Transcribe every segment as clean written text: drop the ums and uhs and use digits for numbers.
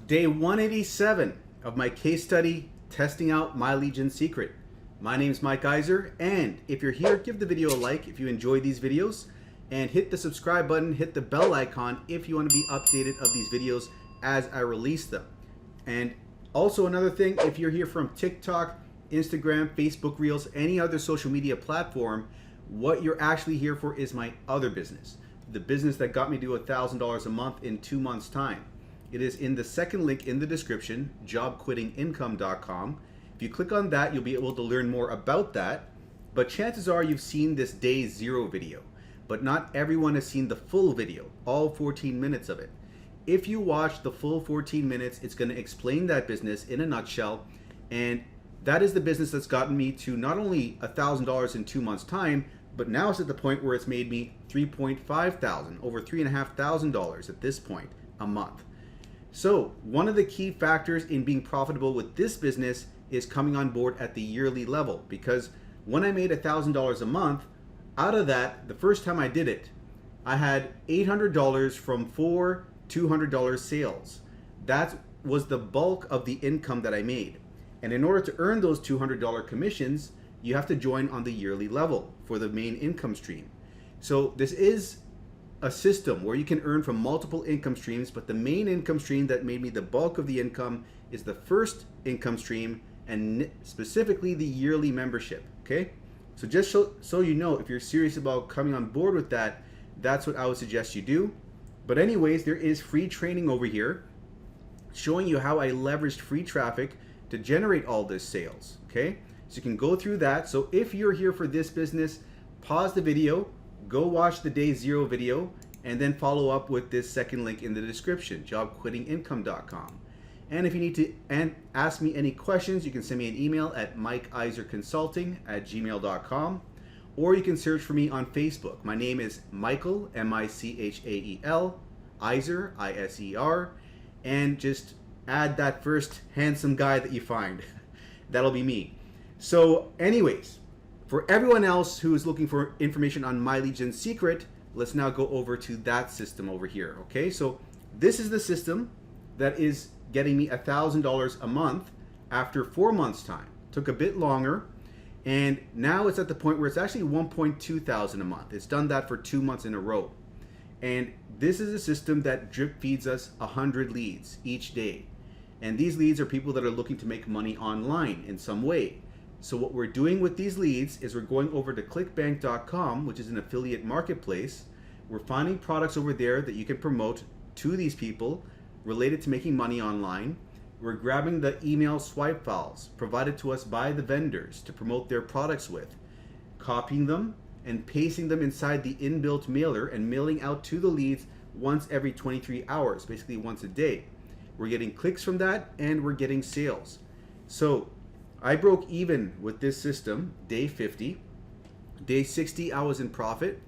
Day 187 of my case study, Testing Out My Legion Secret. My name is Mike Iser, and if you're here, give the video a like if you enjoy these videos, and hit the subscribe button, hit the bell icon if you want to be updated of these videos as I release them. And also another thing, if you're here from TikTok, Instagram, Facebook Reels, any other social media platform, what you're actually here for is my other business. The business that got me to $1,000 a month in 2 months' time. It is in the second link in the description, jobquittingincome.com. If you click on that, you'll be able to learn more about that. But chances are you've seen this day 0 video, but not everyone has seen the full video, all 14 minutes of it. If you watch the full 14 minutes, it's going to explain that business in a nutshell. And that is the business that's gotten me to not only $1,000 in 2 months' time, but now it's at the point where it's made me $3,500, over $3,500 at this point a month. So one of the key factors in being profitable with this business is coming on board at the yearly level, because when I made $1,000 a month, out of that, the first time I did it, I had $800 from 4 $200 sales. That was the bulk of the income that I made. And in order to earn those $200 commissions, you have to join on the yearly level for the main income stream. So this is a system where you can earn from multiple income streams, but the main income stream that made me the bulk of the income is the first income stream, and specifically the yearly membership. Okay, so just so you know, if you're serious about coming on board with that, that's what I would suggest you do. But anyways, there is free training over here showing you how I leveraged free traffic to generate all this sales. Okay, so you can go through that. So if you're here for this business, pause the video, go watch the day 0 video, and then follow up with this second link in the description, jobquittingincome.com. And if you need to ask me any questions, you can send me an email at mikeiserconsulting@gmail.com, or you can search for me on Facebook. My name is Michael, M-I-C-H-A-E-L, Iser, I-S-E-R, and just add that first handsome guy that you find. That'll be me. So anyways, for everyone else who is looking for information on My Legion Secret, let's now go over to that system over here. Okay, so this is the system that is getting me $1,000 a month after 4 months' time. Took a bit longer, and now it's at the point where it's actually $1,200 a month. It's done that for 2 months in a row. And this is a system that drip feeds us 100 leads each day. And these leads are people that are looking to make money online in some way. So what we're doing with these leads is we're going over to ClickBank.com, which is an affiliate marketplace. We're finding products over there that you can promote to these people related to making money online. We're grabbing the email swipe files provided to us by the vendors to promote their products with, copying them and pasting them inside the inbuilt mailer and mailing out to the leads once every 23 hours, basically once a day. We're getting clicks from that, and we're getting sales. So I broke even with this system day 50, day 60 I was in profit,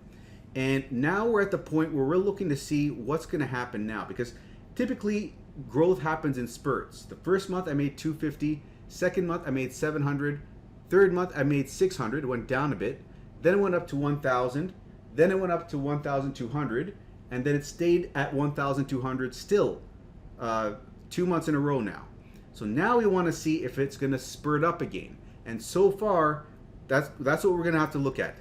and now we're at the point where we're looking to see what's going to happen now, because typically growth happens in spurts. The first month I made $250, second month I made $700, third month I made $600, it went down a bit, then it went up to $1,000, then it went up to $1,200, and then it stayed at $1,200 still 2 months in a row now. So now we want to see if it's going to spurt up again. And so far, that's what we're going to have to look at.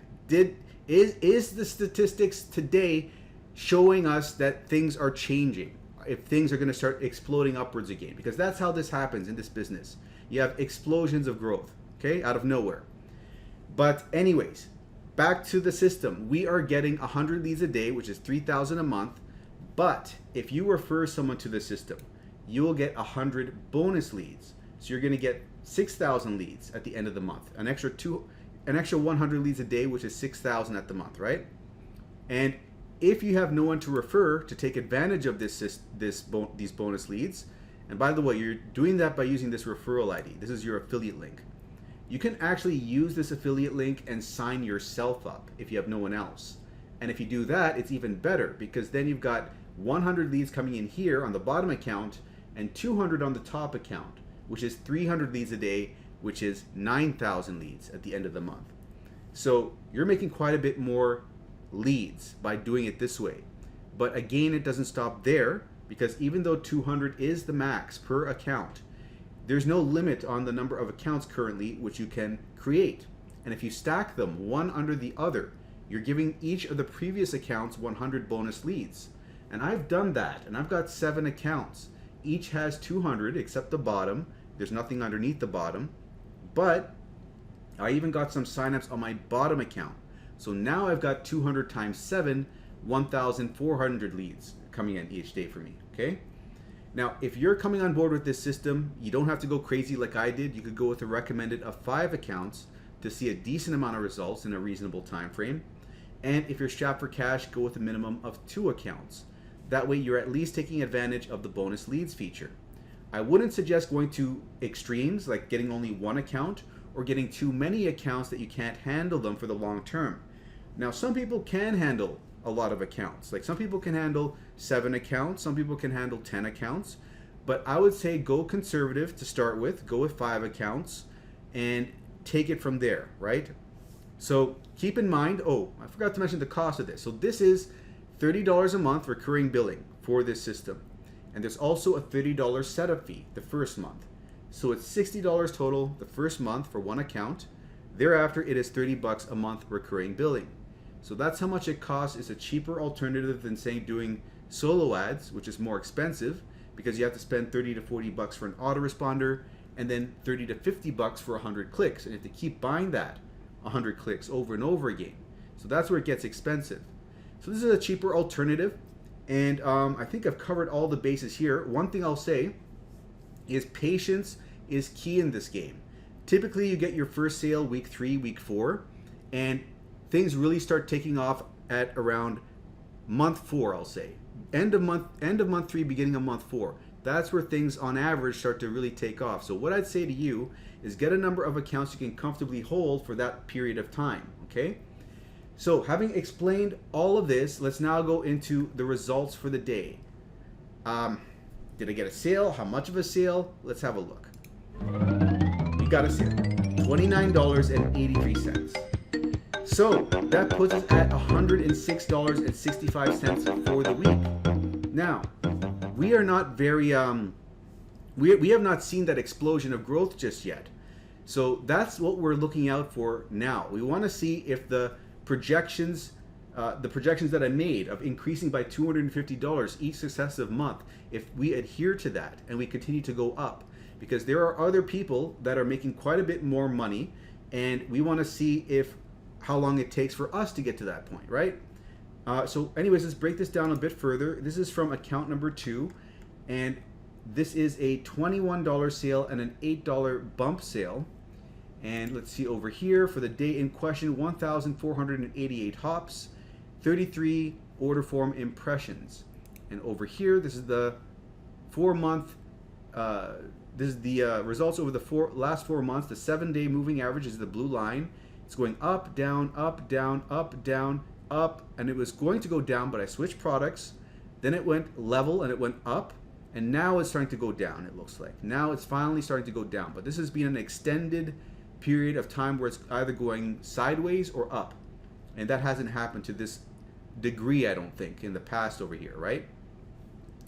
Is the statistics today showing us that things are changing? If things are going to start exploding upwards again? Because that's how this happens in this business. You have explosions of growth, okay, out of nowhere. But anyways, back to the system. We are getting 100 leads a day, which is $3,000 a month. But if you refer someone to the system, you will get 100 bonus leads. So you're going to get 6,000 leads at the end of the month. An extra 100 leads a day, which is 6,000 at the month, right? And if you have no one to refer to take advantage of these bonus leads, and by the way, you're doing that by using this referral ID. This is your affiliate link. You can actually use this affiliate link and sign yourself up if you have no one else. And if you do that, it's even better, because then you've got 100 leads coming in here on the bottom account and 200 on the top account, which is 300 leads a day, which is 9,000 leads at the end of the month. So you're making quite a bit more leads by doing it this way. But again, it doesn't stop there. because even though 200 is the max per account, there's no limit on the number of accounts currently which you can create. And if you stack them one under the other, you're giving each of the previous accounts 100 bonus leads. And I've done that, and I've got 7 accounts. Each has 200 except the bottom. There's nothing underneath the bottom. But I even got some signups on my bottom account. So now I've got 200 times 7, 1,400 leads coming in each day for me, okay? Now, if you're coming on board with this system, you don't have to go crazy like I did. You could go with a recommended of 5 accounts to see a decent amount of results in a reasonable time frame. And if you're strapped for cash, go with a minimum of 2 accounts. That way you're at least taking advantage of the bonus leads feature. I wouldn't suggest going to extremes like getting only 1 account or getting too many accounts that you can't handle them for the long term. Now, some people can handle a lot of accounts. Like some people can handle 7 accounts, some people can handle 10 accounts, but I would say go conservative to start with, go with 5 accounts and take it from there, right? So keep in mind, oh, I forgot to mention the cost of this. So this is $30 a month recurring billing for this system. And there's also a $30 setup fee the first month. So it's $60 total the first month for 1 account. Thereafter, it is $30 a month recurring billing. So that's how much it costs. It's a cheaper alternative than saying doing solo ads, which is more expensive because you have to spend 30 to 40 bucks for an autoresponder and then 30 to 50 bucks for 100 clicks. And you have to keep buying that 100 clicks over and over again. So that's where it gets expensive. So this is a cheaper alternative. And I think I've covered all the bases here. One thing I'll say is patience is key in this game. Typically you get your first sale week 3, week 4, and things really start taking off at around month 4, I'll say. End of month 3, beginning of month 4. That's where things on average start to really take off. So what I'd say to you is get a number of accounts you can comfortably hold for that period of time, okay? So having explained all of this, let's now go into the results for the day. Did I get a sale? How much of a sale? Let's have a look. We got a sale, $29.83. So that puts us at $106.65 for the week. Now, we are not very, we have not seen that explosion of growth just yet. So that's what we're looking out for now. We want to see if the projections that I made of increasing by $250 each successive month, if we adhere to that and we continue to go up, because there are other people that are making quite a bit more money, and we want to see how long it takes for us to get to that point, right? So anyways, let's break this down a bit further. This is from account number 2, and this is a $21 sale and an $8 bump sale. And let's see over here for the day in question, 1,488 hops, 33 order form impressions. And over here, this is the 4-month, this is the results over the last 4 months. The 7-day moving average is the blue line. It's going up, down, up, down, up, down, up, and it was going to go down, but I switched products. Then it went level and it went up, and now it's starting to go down, it looks like. Now it's finally starting to go down, but this has been an extended period of time where it's either going sideways or up, and that hasn't happened to this degree, I don't think, in the past over here, right?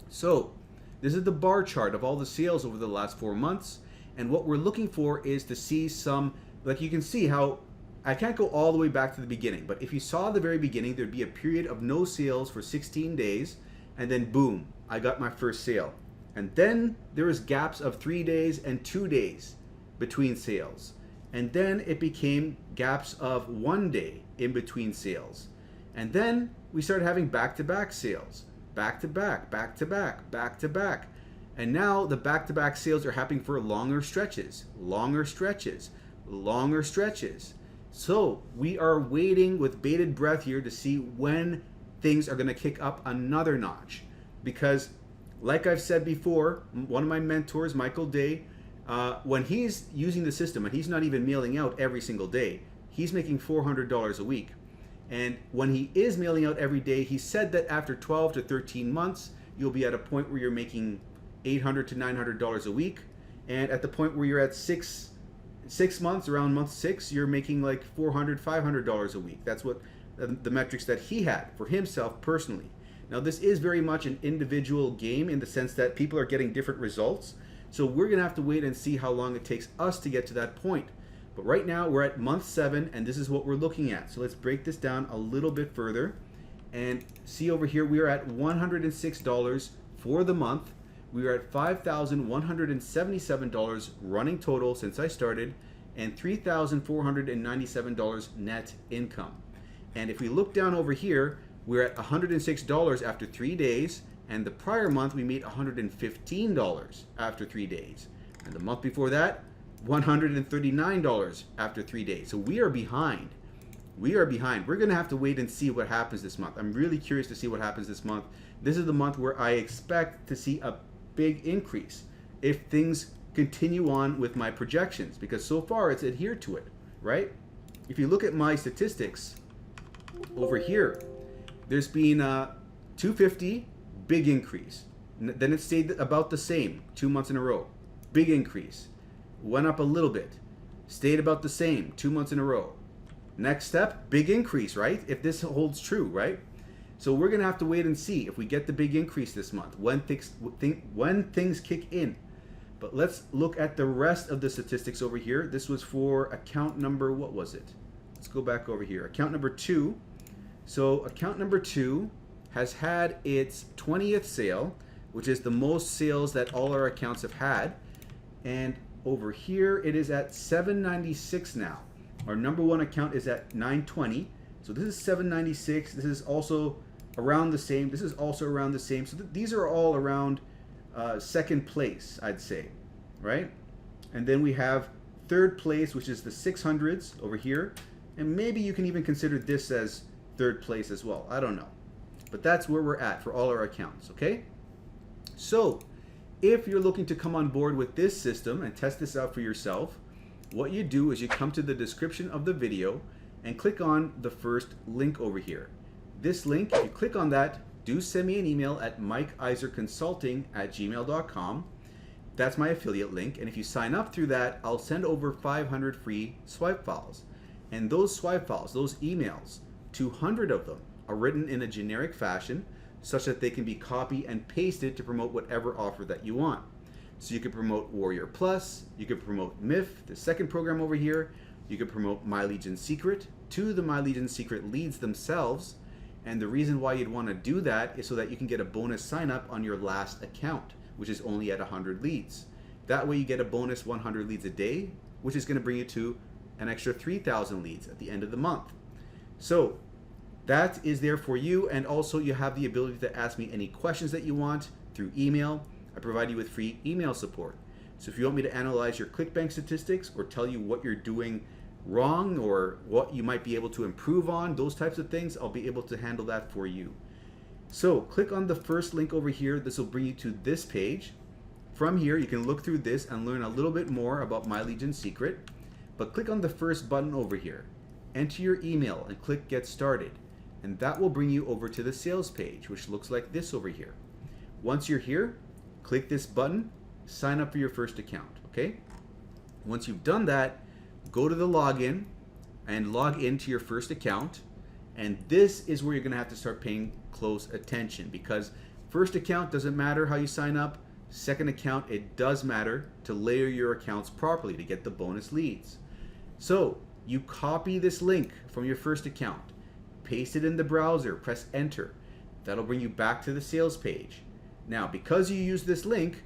So this is the bar chart of all the sales over the last 4 months, and what we're looking for is to see some, like you can see how I can't go all the way back to the beginning, but if you saw the very beginning, there'd be a period of no sales for 16 days, and then boom, I got my first sale. And then there was gaps of 3 days and 2 days between sales. And then it became gaps of 1 day in between sales. And then we started having back-to-back sales. Back-to-back, back-to-back, back-to-back. And now the back-to-back sales are happening for longer stretches, longer stretches, longer stretches. So we are waiting with bated breath here to see when things are going to kick up another notch. Because like I've said before, one of my mentors, Michael Day, when he's using the system and he's not even mailing out every single day, he's making $400 a week. And when he is mailing out every day, he said that after 12 to 13 months, you'll be at a point where you're making $800 to $900 a week. And at the point where you're at six months, around month 6, you're making like $400, $500 a week. That's what the metrics that he had for himself personally. Now this is very much an individual game in the sense that people are getting different results. So we're gonna have to wait and see how long it takes us to get to that point. But right now we're at month 7 and this is what we're looking at. So let's break this down a little bit further and see over here we are at $106 for the month. We are at $5,177 running total since I started and $3,497 net income. And if we look down over here, we're at $106 after 3 days, and the prior month we made $115 after 3 days. And the month before that, $139 after 3 days. So we are behind. We are behind. We're gonna have to wait and see what happens this month. I'm really curious to see what happens this month. This is the month where I expect to see a big increase if things continue on with my projections, because so far it's adhered to it, right? If you look at my statistics over here, there's been 250, big increase. Then it stayed about the same 2 months in a row. Big increase. Went up a little bit. Stayed about the same 2 months in a row. Next step, big increase, right? If this holds true, right? So we're gonna have to wait and see if we get the big increase this month, when things kick in. But let's look at the rest of the statistics over here. This was for account number, what was it? Let's go back over here. Account number 2. So account number 2 has had its 20th sale, which is the most sales that all our accounts have had. And over here, it is at 796 now. Our number 1 account is at 920. So this is 796. This is also around the same. This is also around the same. So these are all around second place, I'd say, right? And then we have third place, which is the 600s over here. And maybe you can even consider this as third place as well. I don't know. But that's where we're at for all our accounts, okay? So if you're looking to come on board with this system and test this out for yourself, what you do is you come to the description of the video and click on the first link over here. This link, if you click on that, do send me an email at mikeiserconsulting@gmail.com. That's my affiliate link. And if you sign up through that, I'll send over 500 free swipe files. And those swipe files, those emails, 200 of them are written in a generic fashion such that they can be copied and pasted to promote whatever offer that you want. So you could promote Warrior Plus, you could promote MIF, the second program over here, you could promote My Legion Secret to the My Legion Secret leads themselves. And the reason why you'd want to do that is so that you can get a bonus sign up on your last account, which is only at 100 leads. That way you get a bonus 100 leads a day, which is going to bring you to an extra 3,000 leads at the end of the month. So that is there for you, and also you have the ability to ask me any questions that you want through email. I provide you with free email support. So if you want me to analyze your ClickBank statistics or tell you what you're doing wrong or what you might be able to improve on, those types of things, I'll be able to handle that for you. So click on the first link over here. This will bring you to this page. From here, you can look through this and learn a little bit more about My Legion Secret. But click on the first button over here. Enter your email and click Get Started. And that will bring you over to the sales page, which looks like this over here. Once you're here, click this button, sign up for your first account, okay? Once you've done that, go to the login and log into your first account. And this is where you're gonna have to start paying close attention, because first account doesn't matter how you sign up. Second account, it does matter to layer your accounts properly to get the bonus leads. So you copy this link from your first account, paste it in the browser, press enter. That'll bring you back to the sales page. Now, because you use this link,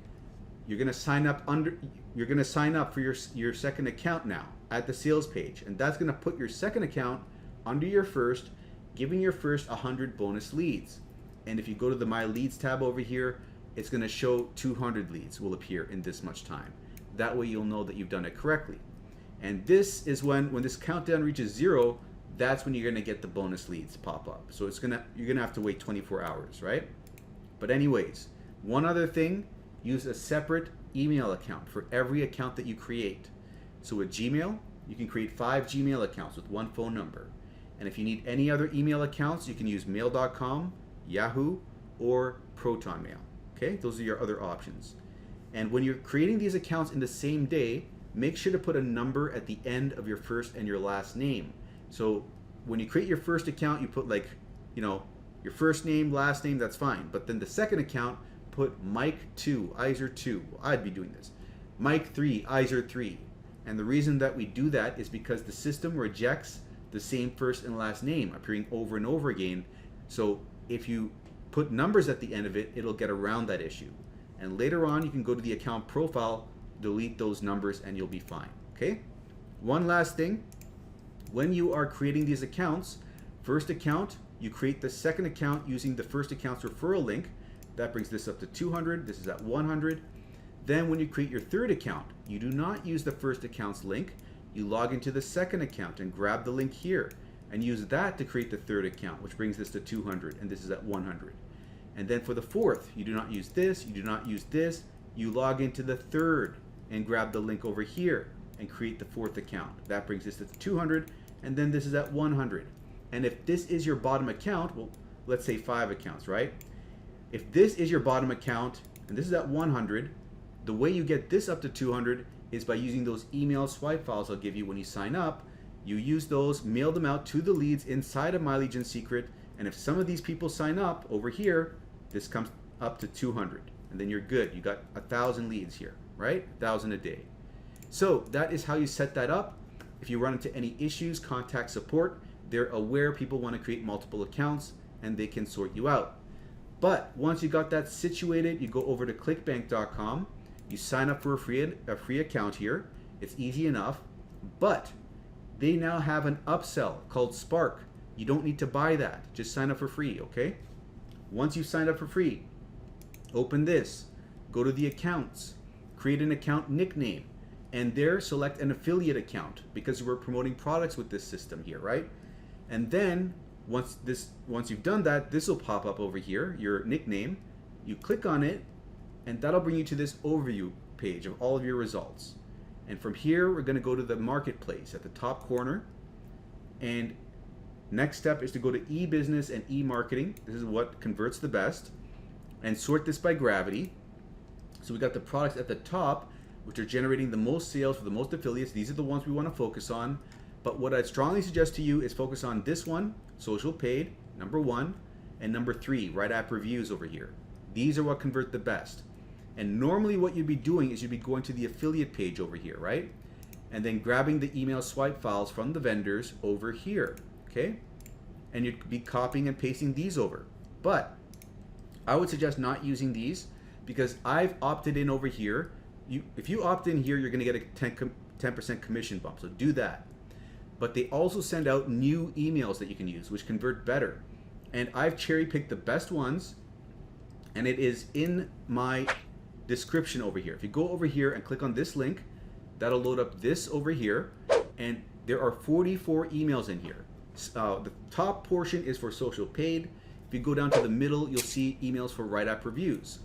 you're gonna sign up for your second account now at the sales page, and that's gonna put your second account under your first, giving your first 100 bonus leads. And if you go to the My Leads tab over here, it's gonna show 200 leads will appear in this much time. That way you'll know that you've done it correctly. And this is when this countdown reaches 0, that's when you're gonna get the bonus leads pop up. So you're gonna have to wait 24 hours, right? But anyways, one other thing, use a separate email account for every account that you create. So with Gmail, you can create 5 Gmail accounts with 1 phone number. And if you need any other email accounts, you can use mail.com, Yahoo, or Proton Mail. Okay, those are your other options. And when you're creating these accounts in the same day, make sure to put a number at the end of your first and your last name. So when you create your first account, you put like, Your first name, last name, that's fine. But then the second account, put Mike2, Iser2. I'd be doing this. Mike3, Iser3. And the reason that we do that is because the system rejects the same first and last name appearing over and over again. So if you put numbers at the end of it, it'll get around that issue. And later on, you can go to the account profile, delete those numbers, and you'll be fine. Okay? One last thing. When you are creating these accounts, first account, you create the second account using the first account's referral link. That brings this up to 200. This is at 100. Then when you create your third account, you do not use the first account's link. You log into the second account and grab the link here and use that to create the third account, which brings this to 200, and this is at 100. And then for the fourth, you do not use this, you do not use this. You log into the third and grab the link over here and create the fourth account. That brings this to 200, and then this is at 100. And if this is your bottom account, well, let's say 5 accounts, right? If this is your bottom account and this is at 100, the way you get this up to 200 is by using those email swipe files I'll give you when you sign up. You use those, mail them out to the leads inside of My Legion Secret, and if some of these people sign up over here, this comes up to 200, and then you're good. You got 1,000 leads here, right? 1,000 a day. So that is how you set that up. If you run into any issues, contact support. They're aware people want to create multiple accounts, and they can sort you out. But once you got that situated, you go over to clickbank.com. You sign up for a free account here. It's easy enough, but they now have an upsell called Spark. You don't need to buy that. Just sign up for free, okay? Once you've signed up for free, open this, go to the accounts, create an account nickname, and there select an affiliate account because we're promoting products with this system here, right? And then once you've done that, this will pop up over here, your nickname. You click on it, and that'll bring you to this overview page of all of your results. And from here, we're going to go to the marketplace at the top corner. And next step is to go to e-business and e-marketing. This is what converts the best. And sort this by gravity. So we got the products at the top, which are generating the most sales for the most affiliates. These are the ones we want to focus on. But what I'd strongly suggest to you is focus on this one, social paid, number 1, and number 3, WriteAppReviews over here. These are what convert the best. And normally what you'd be doing is you'd be going to the affiliate page over here, right? And then grabbing the email swipe files from the vendors over here, okay? And you'd be copying and pasting these over. But I would suggest not using these because I've opted in over here. If you opt in here, you're gonna get a 10% commission bump, so do that. But they also send out new emails that you can use, which convert better. And I've cherry picked the best ones, and it is in my description over here. If you go over here and click on this link, that'll load up this over here, and there are 44 emails in here. The top portion is for social paid. If you go down to the middle, you'll see emails for WriteAppReviews.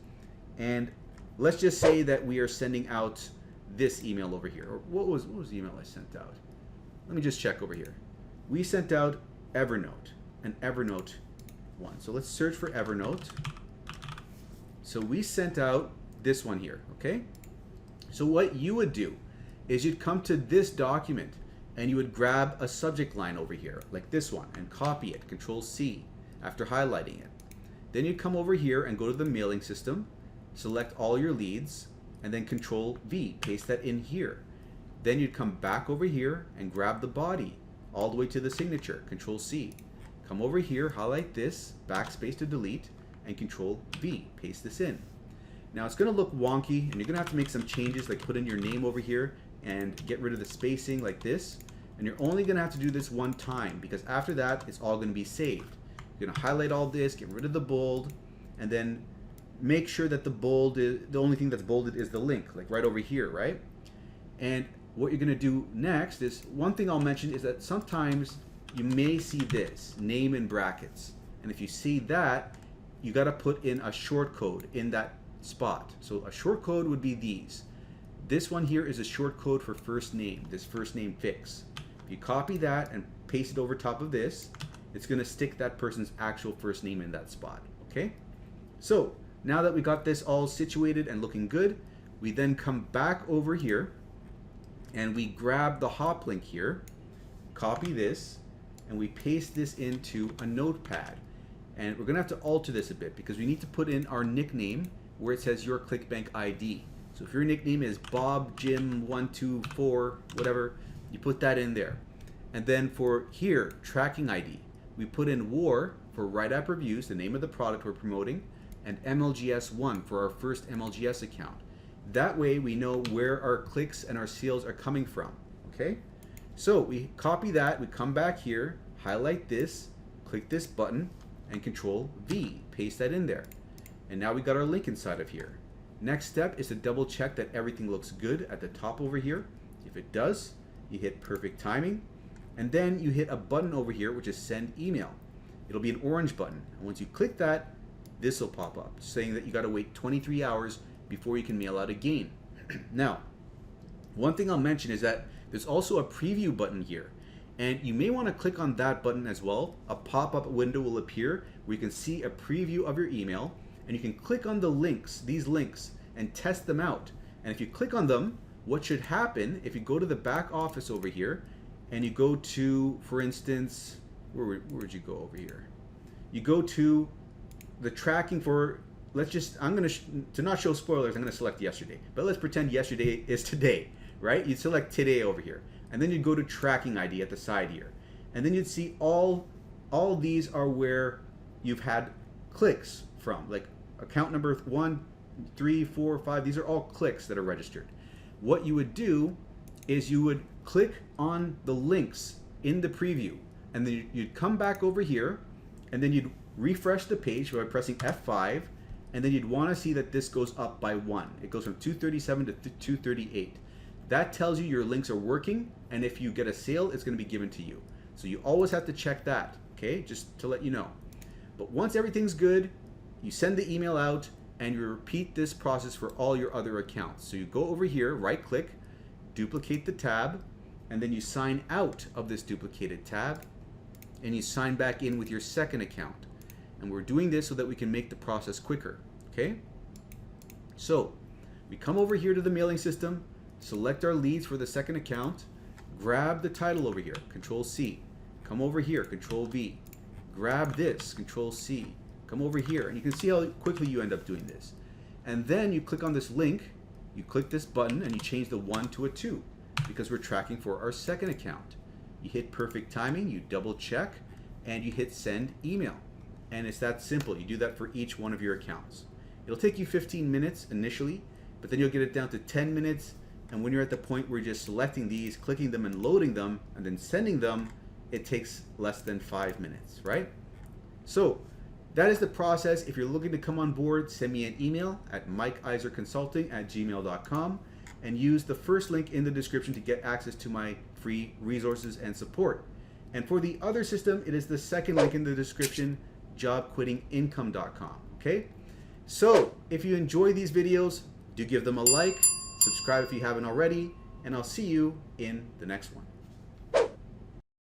And let's just say that we are sending out this email over here. Or what was the email I sent out? Let me just check over here. We sent out Evernote, an Evernote one. So let's search for Evernote. So we sent out this one here, okay? So what you would do is you'd come to this document and you would grab a subject line over here, like this one, and copy it, Control-C, after highlighting it. Then you'd come over here and go to the mailing system, select all your leads, and then Control-V, paste that in here. Then you'd come back over here and grab the body, all the way to the signature, Control-C. Come over here, highlight this, backspace to delete, and Control-V, paste this in. Now it's going to look wonky, and you're going to have to make some changes, like put in your name over here and get rid of the spacing like this. And you're only going to have to do this one time because after that, it's all going to be saved. You're going to highlight all this, get rid of the bold, and then make sure that the only thing that's bolded is the link, like right over here, right? And what you're going to do next is, one thing I'll mention is that sometimes you may see this, name in brackets. And if you see that, you got to put in a short code in that spot. So a short code would be these. This one here is a short code for first name, this first name fix. If you copy that and paste it over top of this, it's going to stick that person's actual first name in that spot, okay? So now that we got this all situated and looking good, we then come back over here and we grab the hop link here, copy this, and we paste this into a notepad. And we're gonna have to alter this a bit because we need to put in our nickname where it says your ClickBank ID. So if your nickname is Bob Jim 124 whatever, you put that in there. And then for here, tracking ID, we put in WAR for WriteAppReviews, the name of the product we're promoting, and MLGS1 for our first MLGS account. That way we know where our clicks and our sales are coming from, okay? So we copy that, we come back here, highlight this, click this button, and Control V, paste that in there. And now we got our link inside of here. Next step is to double check that everything looks good at the top over here. If it does, you hit perfect timing, and then you hit a button over here which is send email. It'll be an orange button, and once you click that, this will pop up saying that you got to wait 23 hours before you can mail out again. Now, one thing I'll mention is that there's also a preview button here, and you may want to click on that button as well. A pop-up window will appear where you can see a preview of your email, and you can click on the links, these links, and test them out. And if you click on them, what should happen if you go to the back office over here and you go to, for instance, where'd you go over here? You go to the tracking for, let's just, I'm going to not show spoilers, I'm going to select yesterday. But let's pretend yesterday is today, right? You'd select today over here. And then you'd go to tracking ID at the side here. And then you'd see all these are where you've had clicks from, like account number 1, 3, 4, 5, these are all clicks that are registered. What you would do is you would click on the links in the preview, and then you'd come back over here, and then you'd refresh the page by pressing F5, and then you'd want to see that this goes up by 1. It goes from 237 to 238. That tells you your links are working, and if you get a sale, it's going to be given to you. So you always have to check that, okay? Just to let you know. But once everything's good, you send the email out, and you repeat this process for all your other accounts. So you go over here, right click, duplicate the tab, and then you sign out of this duplicated tab, and you sign back in with your second account. And we're doing this so that we can make the process quicker, okay? So we come over here to the mailing system, select our leads for the second account, grab the title over here, Control C, come over here, Control V, grab this, Control C, come over here, and you can see how quickly you end up doing this. And then you click on this link, you click this button, and you change the 1 to a 2 because we're tracking for our second account. You hit perfect timing, you double check, and you hit send email. And it's that simple. You do that for each one of your accounts. It'll take you 15 minutes initially, but then you'll get it down to 10 minutes. And when you're at the point where you're just selecting these, clicking them and loading them, and then sending them, it takes less than 5 minutes, right? So that is the process. If you're looking to come on board, send me an email at mikeiserconsulting@gmail.com and use the first link in the description to get access to my free resources and support. And for the other system, it is the second link in the description, jobquittingincome.com, okay? So if you enjoy these videos, do give them a like, subscribe if you haven't already, and I'll see you in the next one.